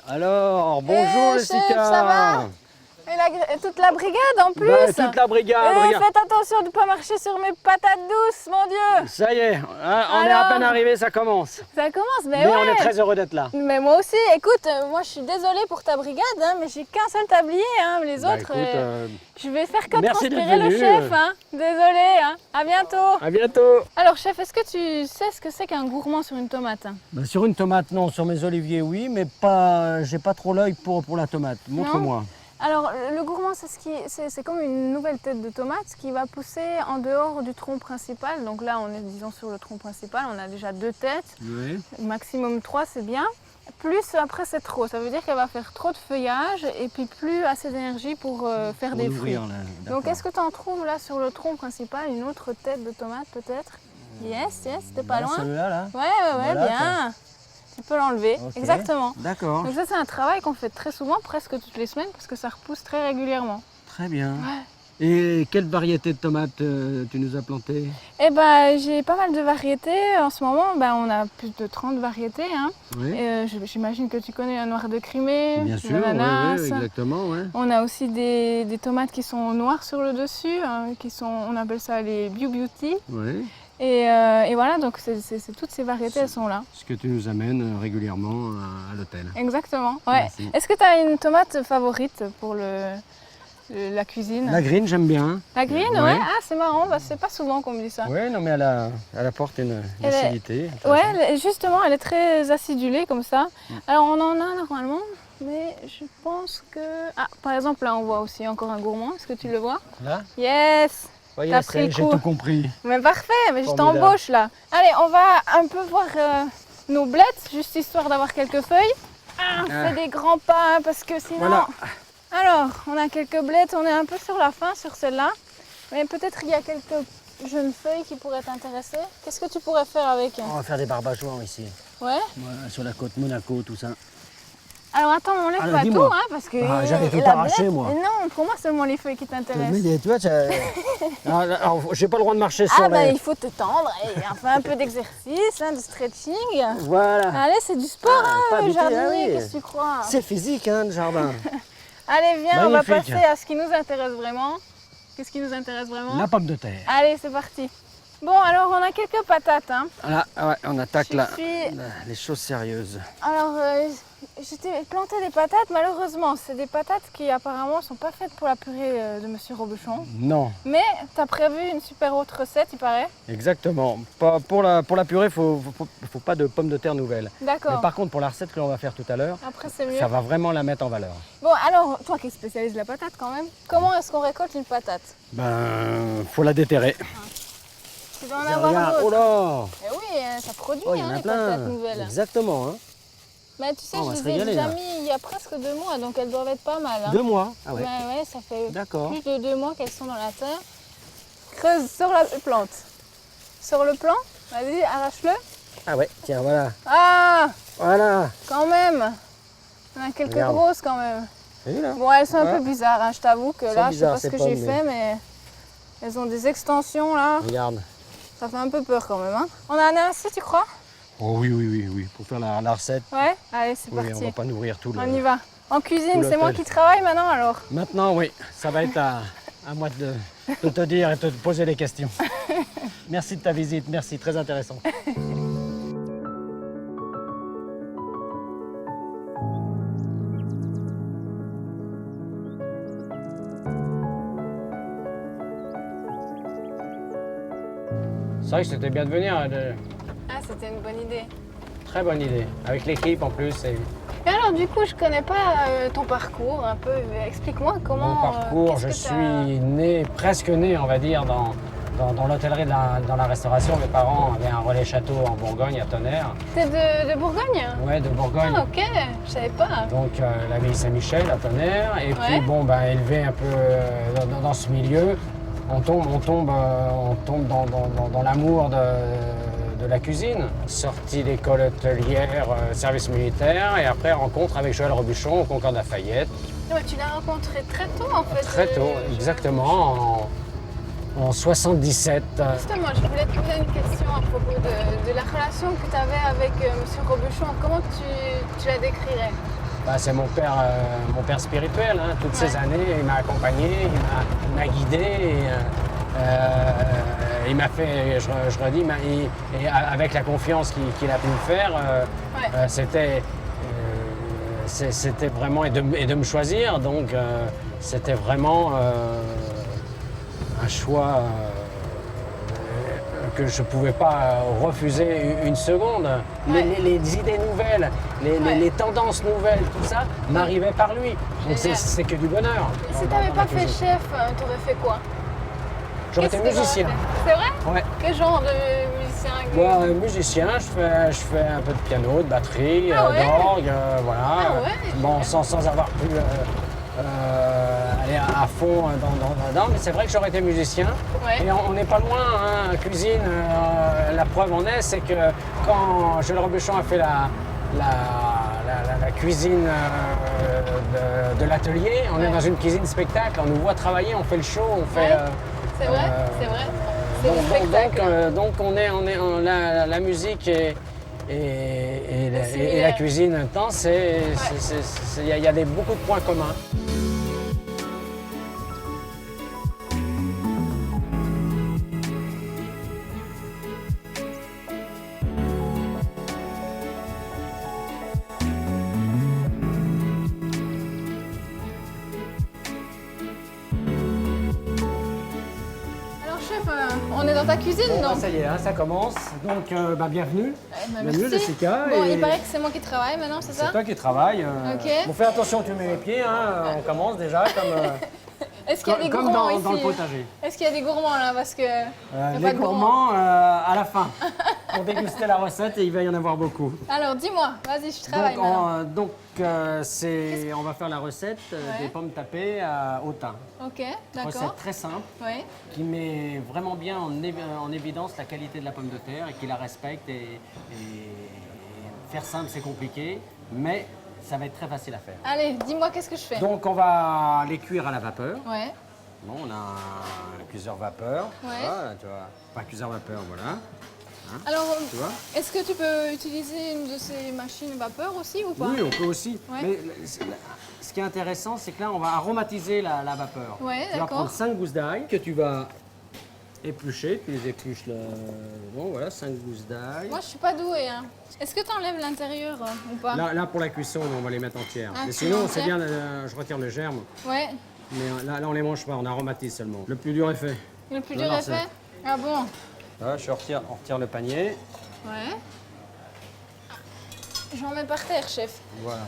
Alors, bonjour Jessica. Chef, ça va? Et toute la brigade en plus. Bah, toute la brigade. Et regarde. faites attention de ne pas marcher sur mes patates douces, mon Dieu. Ça y est, hein, on est à Alors peine arrivé, ça commence. Ça commence, mais Mais ouais. on est très heureux d'être là. Mais moi aussi, écoute, moi je suis désolée pour ta brigade, hein, mais j'ai qu'un seul tablier, hein, les Bah, autres, écoute, je vais faire que merci d'être transpirer le venu. chef, hein. Désolée, hein. À bientôt. à bientôt. Alors chef, est-ce que tu sais ce que c'est qu'un gourmand sur une tomate? Bah, sur une tomate, non. Sur mes oliviers, oui, mais pas. J'ai pas trop l'œil pour la tomate. Montre-moi. Alors, le gourmand, c'est comme une nouvelle tête de tomate qui va pousser en dehors du tronc principal. Donc là, on est, disons, sur le tronc principal, on a déjà 2 têtes. Oui. Maximum 3, c'est bien. Plus après, c'est trop. Ça veut dire qu'elle va faire trop de feuillage et puis plus assez d'énergie pour faire Pour des l'ouvrir, fruits. là. Donc, D'accord. est-ce que tu en trouves là sur le tronc principal une autre tête de tomate peut-être? Yes, t'es pas Là, loin. Celui-là, là. Ouais, Voilà, bien. Tu peux l'enlever, Ok. exactement. D'accord. Donc ça, c'est un travail qu'on fait très souvent, presque toutes les semaines, parce que ça repousse très régulièrement. Très bien. Et quelle variété de tomates tu nous as plantées? Eh ben, j'ai pas mal de variétés. En ce moment, on a plus de 30 variétés. Hein. Oui. J'imagine que tu connais un noir de Crimée, Bien sûr, l'ananas. oui, exactement, ouais. On a aussi des tomates qui sont noires sur le dessus, hein, on appelle ça les Beauty. Oui. Et voilà, donc toutes ces variétés, elles sont là. Ce que tu nous amènes régulièrement à l'hôtel. Exactement. Ouais. Merci. Est-ce que tu as une tomate favorite pour la cuisine? La green, j'aime bien. La green, Ouais. ouais. Ah, c'est marrant, c'est pas souvent qu'on me dit ça. Oui, non, mais elle apporte une Elle est- acidité. Ouais, justement, elle est très acidulée comme ça. Alors on en a normalement, mais je pense que... Ah, par exemple, là on voit aussi encore un gourmand, est-ce que tu le vois? Là, Yes! voyez, T'as pris le j'ai coup. tout compris. Mais parfait, mais je Formidable. t'embauche là. Allez, on va un peu voir nos blettes, juste histoire d'avoir quelques feuilles. Ah, on fait des grands pas, hein, parce que sinon... Voilà. Alors, on a quelques blettes, on est un peu sur la fin sur celle-là. Mais peut-être il y a quelques jeunes feuilles qui pourraient t'intéresser. Qu'est-ce que tu pourrais faire avec? On va faire des barbacoas ici. Ouais. Voilà, sur la côte Monaco, tout ça. Alors attends, on lève Alors, pas tout, dis-moi. hein, parce que j'avais tout la arraché, blette- moi. Non, pour moi seulement les feuilles qui t'intéressent. Mais tu vois, alors, j'ai pas le droit de marcher Ah sur bah les... il faut te tendre et enfin un peu d'exercice, hein, de stretching. Voilà. Allez, c'est du sport, pas hein, habitué, jardinier, ah oui. qu'est-ce que tu crois? C'est physique, hein, le jardin. Allez, viens, on va Magnifique. passer à ce qui nous intéresse vraiment. Qu'est-ce qui nous intéresse vraiment? La pomme de terre. Allez, c'est parti. Bon, alors on a quelques patates, hein. Là, ouais, on attaque Je là, suis- les choses sérieuses. Alors, j'ai planté des patates, malheureusement, c'est des patates qui apparemment sont pas faites pour la purée de Monsieur Robuchon. Non, Mais tu as prévu une super autre recette, il paraît. exactement. Pas, pour la purée, faut pas de pommes de terre nouvelles. Mais D'accord. par contre, pour la recette que l'on va faire tout à l'heure, Après, c'est mieux. ça va vraiment la mettre en valeur. Bon, alors, toi qui es spécialiste de la patate quand même, comment est-ce qu'on récolte une patate? Ben, faut la déterrer. Tu dois en Tiens, avoir regarde, oh d'autres. là, Eh oui, ça produit oh, il y en hein, a les plein. patates nouvelles. Exactement, hein. Mais tu sais, Oh, on va je se les ai régaler, déjà là. mis il y a presque 2 mois, donc elles doivent être pas mal. Hein. 2 mois. Ah ouais. Ouais, ça fait D'accord. plus de 2 mois qu'elles sont dans la terre. Creuse sur la plante. Sur le plant, vas-y, arrache-le. Ah ouais, tiens, voilà. Ah, Voilà. quand même. On a quelques Regarde. grosses quand même. T'as vu là? Bon, elles sont un Ouais. peu bizarres, hein, je t'avoue que Elles là, sont je sais pas bizarres, ce que ces j'ai pommes, fait, mais elles ont des extensions là. Regarde. Ça fait un peu peur quand même. Hein. On a un ainsi, tu crois? Oh oui. Pour faire la recette, Ouais. Allez, c'est oui, on parti. va pas nourrir tout le... On y va. En cuisine, tout c'est moi l'hôtel. qui travaille maintenant alors. Maintenant, oui, ça va être à moi de te dire et de te poser des questions. Merci de ta visite, merci, très intéressant. C'est vrai que c'était bien de venir, Ah, c'était une bonne idée. très bonne idée. Avec l'équipe en plus, et Et alors, du coup, je connais pas ton parcours un peu. Explique-moi comment. mon parcours, je qu'est-ce que t'as- suis né, presque né, on va dire, dans l'hôtellerie, dans la restauration. Mes parents avaient un relais château en Bourgogne, à Tonnerre. T'es de Bourgogne? Ouais, de Bourgogne. Ah, ok, je savais pas. Donc l'abbaye Saint-Michel à Tonnerre. Et puis Ouais. bon, élevé un peu dans ce milieu, on tombe dans l'amour de la cuisine. Sortie d'école hôtelière, service militaire, et après rencontre avec Joël Robuchon au Concorde Lafayette. Ouais, tu l'as rencontré très tôt en fait. Très tôt, exactement, en 77. Justement, je voulais te poser une question à propos de la relation que tu avais avec Monsieur Robuchon. Comment tu la décrirais? Bah, c'est mon père spirituel. Hein. Toutes ces années, il m'a accompagné, il m'a guidé. Il m'a fait, je redis, et avec la confiance qu'il a pu me faire, c'était vraiment, et de me choisir, donc c'était vraiment un choix que je ne pouvais pas refuser une seconde. Les idées nouvelles, les tendances nouvelles, tout ça, m'arrivait par lui. Donc c'est que du bonheur. Si tu n'avais pas fait chef, tu aurais fait quoi? J'aurais été musicien. C'est vrai? Ouais. Quel genre de musicien? Moi, musicien, je fais un peu de piano, de batterie, d'orgue, voilà. Ah ouais, bon, sans avoir pu aller à fond dedans, mais c'est vrai que j'aurais été musicien. Ouais. Et on n'est pas loin, hein, cuisine, la preuve en est, c'est que quand Joël Robuchon a fait la cuisine de l'atelier, on est dans une cuisine spectacle, on nous voit travailler, on fait le show, on fait... c'est vrai, c'est vrai. C'est le spectacle. Donc la musique et la cuisine en même temps, il y a beaucoup de points communs. On est dans ta cuisine, Bon, non? ça y est, hein, ça commence. Donc, bienvenue. Bienvenue, Merci. Jessica. Bon, et il paraît que c'est moi qui travaille maintenant, c'est ça? c'est toi qui travailles. Ok. Bon, fais attention, tu mets les pieds. Hein, on commence déjà Est-ce qu'il y a des comme gourmands dans le ici? potager. Est-ce qu'il y a des gourmands là? Parce que y a Les pas de gourmands à la fin. Pour déguster la recette, et il va y en avoir beaucoup. Alors, dis-moi, vas-y, je travaille maintenant. Donc, on va faire la recette des pommes tapées au thym. Ok, d'accord. Recette très simple. Oui. Qui met vraiment bien en évidence la qualité de la pomme de terre et qui la respecte. Et faire simple, c'est compliqué, mais ça va être très facile à faire. Allez, dis-moi, qu'est-ce que je fais? Donc, on va les cuire à la vapeur. Ouais. Bon, on a un cuiseur vapeur. Ouais. Voilà, tu vois. Enfin, cuiseur vapeur, voilà. Hein, Alors, tu vois. est-ce que tu peux utiliser une de ces machines vapeur aussi ou pas? Oui, on peut aussi. Ouais. Mais ce qui est intéressant, c'est que là, on va aromatiser la vapeur. Ouais, tu vas d'accord. prendre 5 gousses d'ail que tu vas éplucher. Tu les épluches là. Bon, voilà, 5 gousses d'ail. Moi, je suis pas douée. Hein. Est-ce que tu enlèves l'intérieur ou pas? Là, pour la cuisson, on va les mettre entières. Ah, Mais tu sinon, mets c'est entières? bien, je retire le germe. Ouais. Mais là, on les mange pas, on aromatise seulement. Le plus dur est fait. Le plus Non, dur non, est c'est- fait? Ah bon? Là, on retire le panier. Ouais. J'en mets par terre, chef. Voilà.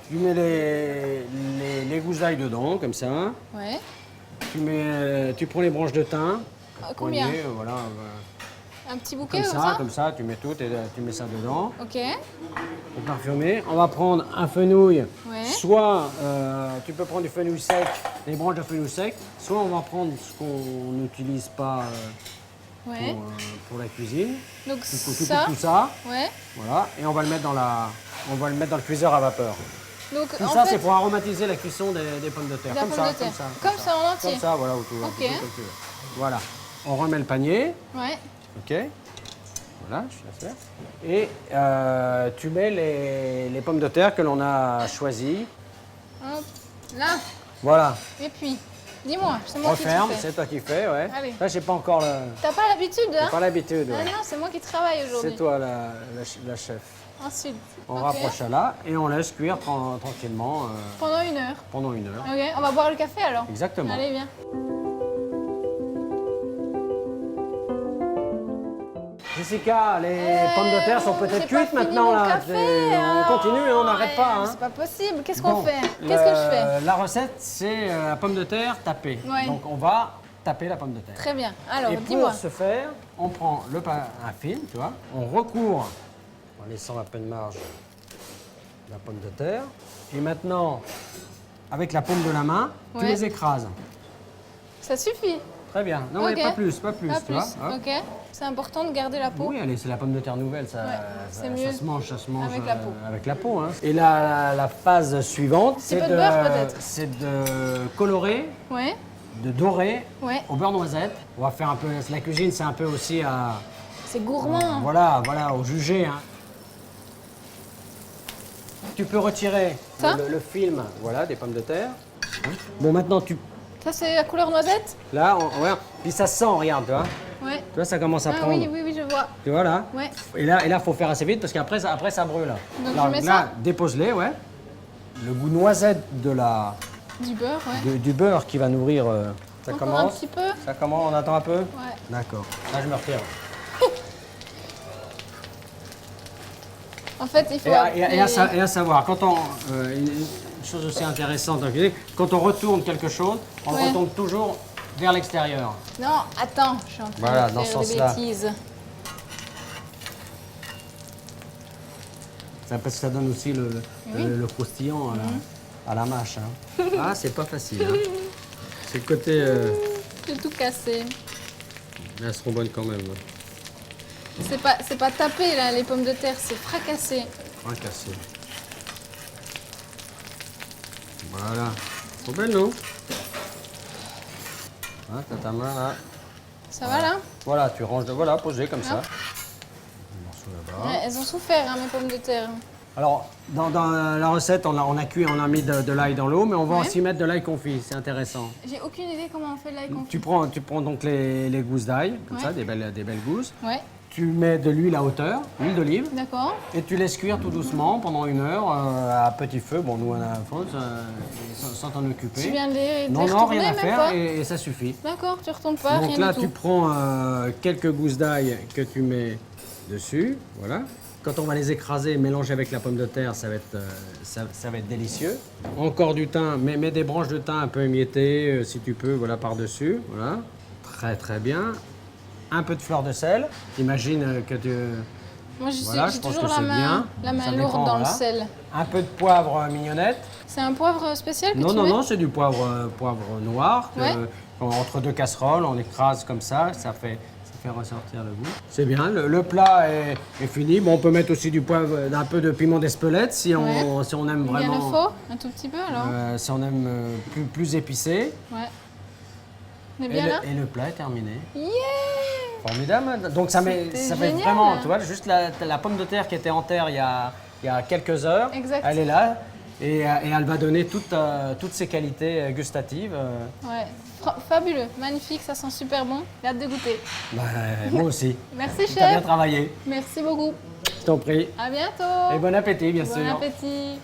Tu mets les gousses d'ail dedans, comme ça. Ouais. Tu prends les branches de thym. Combien? poignée, voilà. Un petit bouquet Comme ça, tu mets tout et tu mets ça dedans. Ok. Pour parfumer, on va prendre un fenouil. Ouais. Soit tu peux prendre du fenouil sec, des branches de fenouil sec, soit on va prendre ce qu'on n'utilise pas Ouais. pour la cuisine. Donc Tu ça. coupes tout ça, Ouais. voilà, et on va le mettre dans le cuiseur à vapeur. Donc Tout en ça, fait, c'est pour aromatiser la cuisson des pommes de terre. la Comme pomme ça, de terre. comme ça. en entier. Comme ça, voilà, autour. Ok. Comme tu veux. Voilà. On remet le panier. Ouais. Ok. Voilà, je laisse faire. Et tu mets les pommes de terre que l'on a choisies. Hop. Là. Voilà. Et puis, dis-moi, c'est moi Referme, qui te fais. c'est toi qui fais, ouais. Allez. Là, j'ai pas encore T'as pas l'habitude, hein? pas l'habitude. Ah Ouais. non, c'est moi qui travaille aujourd'hui. C'est toi la chef. Ensuite. On ok. rapproche ça là et on laisse cuire tranquillement Pendant 1 heure. pendant 1 heure. Ok, on va boire le café alors. Exactement. Allez, viens. Jessica, les pommes de terre sont peut-être j'ai pas cuites fini maintenant mon là. café, On continue et on n'arrête ouais, pas. Hein. C'est pas possible. Qu'est-ce qu'on Bon, fait? Qu'est-ce que je fais? La recette, c'est la pomme de terre tapée. Ouais. Donc on va taper la pomme de terre. Très bien. Alors, Et dis-moi. pour ce faire, on prend un fil, tu vois, on recourt en laissant un peu de marge la pomme de terre. Et maintenant, avec la paume de la main, tu Ouais. les écrases. Ça suffit. Très bien. Non, Ok. mais pas plus, Pas tu plus. vois. Hop. Ok. C'est important de garder la peau. Oui, allez, c'est la pomme de terre nouvelle, ça, c'est ça mieux se mange, avec la peau. avec la peau. Hein. Et la phase suivante, peu de beurre, peut-être. c'est de colorer, Ouais. de dorer Ouais. au beurre noisette. On va faire un peu, la cuisine, c'est un peu aussi à, C'est gourmand. voilà, au jugé. Hein. tu peux retirer Ça le film, voilà, des pommes de terre. Hein. Bon, maintenant, Ça, c'est la couleur noisette? là, ouais, puis ça sent, regarde, tu vois. Ouais. Tu vois, ça commence à Ah prendre. oui, oui, oui, je vois. Tu vois, là. Ouais. Et là, faut faire assez vite parce qu'après, ça brûle. Donc, Alors, je mets là, ça? dépose-les, ouais. Le goût noisette Du beurre, ouais. du beurre qui va nourrir. Ça Encore un commence. petit peu? Ça commence, on attend un peu. Ouais. D'accord. Là, je me retire. En fait, il faut Et appeler- à savoir, quand une chose aussi intéressante dans la cuisine, quand on retourne quelque chose, on le Ouais. retourne toujours vers l'extérieur. Non, attends, je suis en train Voilà, de dans ce faire des sens-là. bêtises. Parce que ça donne aussi le croustillant à la mâche. Hein. Ah, c'est pas facile. Hein. C'est le côté. J'ai tout cassé. Elles seront bonnes quand même. C'est pas tapé là, les pommes de terre, c'est fracassé. Un cassé. Voilà. Elles sont belles, non? Ah, t'as ta main là. Ça va là? Voilà, tu ranges, voilà, posé comme ça. Ah. Un morceau là-bas. Ouais, elles ont souffert, hein, mes pommes de terre. Alors, dans la recette, on a cuit, on a mis de l'ail dans l'eau, mais on va Ouais. aussi mettre de l'ail confit, c'est intéressant. J'ai aucune idée comment on fait l'ail confit. Tu prends donc les gousses d'ail, comme Ouais. ça, des belles gousses. Ouais, Tu mets de l'huile à hauteur, l'huile d'olive, d'accord. et tu laisses cuire tout doucement pendant 1 heure à petit feu. Bon, nous on a la faute, sans t'en occuper. Tu viens de les Non, non, retourner, rien à même faire pas? et ça suffit. D'accord, tu retournes pas, Donc rien là, du tu tout. prends quelques gousses d'ail que tu mets dessus, voilà. Quand on va les écraser, mélanger avec la pomme de terre, ça va être délicieux. Encore du thym, mets des branches de thym un peu émiettées, si tu peux, voilà, par-dessus, voilà. Très très bien. Un peu de fleur de sel. Imagine que tu... Moi, j'ai Voilà, je j'ai pense toujours que c'est bien. la main Ça lourde dépend, dans voilà. le sel. Un peu de poivre mignonnette. C'est un poivre spécial que Non, tu non, mets? non, c'est du poivre noir. Ouais. Entre 2 casseroles, on écrase comme ça fait ressortir le goût. C'est bien, le plat est fini. Bon, on peut mettre aussi du poivre, un peu de piment d'Espelette si on aime Il y en a vraiment. faux, un tout petit peu alors. Si on aime plus épicé. Ouais. On est bien là? Et le plat est terminé. Yeah! Formidable. Donc ça fait génial. vraiment, tu vois, juste la pomme de terre qui était en terre il y a quelques heures. Exact. Elle est là et elle va donner toutes ses qualités gustatives. Ouais, fabuleux, magnifique, ça sent super bon. J'ai hâte de goûter. Bah, moi aussi. Merci Tu as bien chef. travaillé. Merci beaucoup. Je t'en prie. À bientôt. Et bon appétit, bien Bon sûr. appétit.